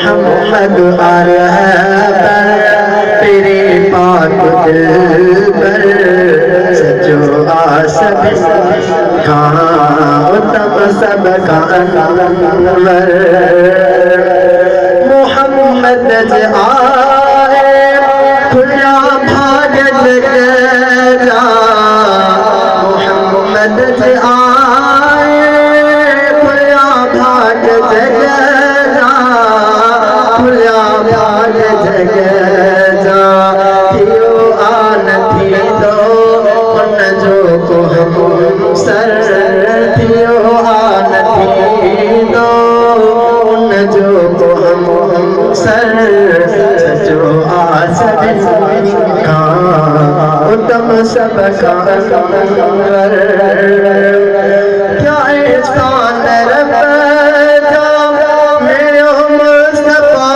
मोहम्मद आ रहा है तेरे पाक दिल पर सजो आसब कहाँ उत्तम सब का अनवर मोहम्मद आए खुला भाग जा मोहम्मद आए खुला भाग जा खुला भाग जा थियो आन थी दो उन जो को हम सर थियो आन थी दो उन जो को हम सर सजो आसब का उत्तम सब का क्या एहसान रब का मेरे मुस्तफा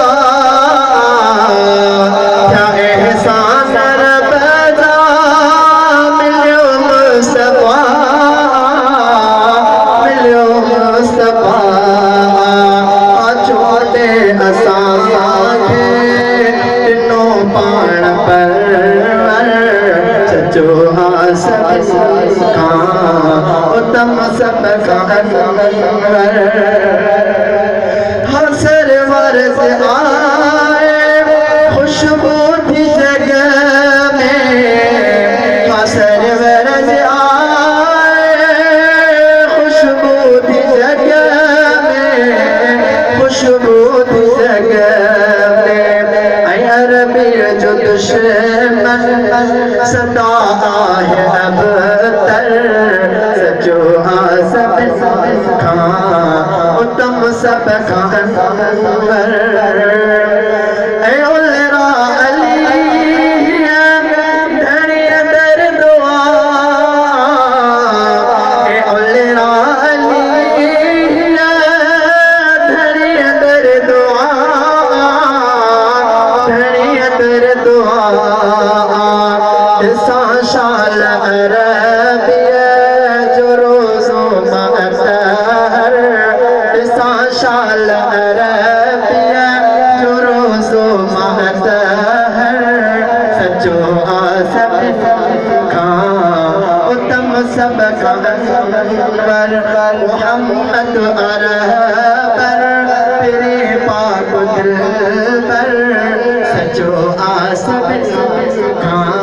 क्या एहसान रब का मेरे मुस्तफा मेरे मुस्तफा छोटे असां के तीनों पाण पर सजो आसब का उत्तम सब का हसर वर्ष आए खुशबू थी जगह में हसर वर्ष आए खुशबू थी जगह में खुशबू थी जगह में अरबी जो दुश्मन सदा है अब तर सजो आसब का उत्तम सब का शाल अरबिया जो रोज़ो मअतर शाल अरबिया जो रोज़ो मअतर सजो आसब का उत्तम सब का मोहम्मद अरहबर तेरे पाक दिल पर सजो आसब का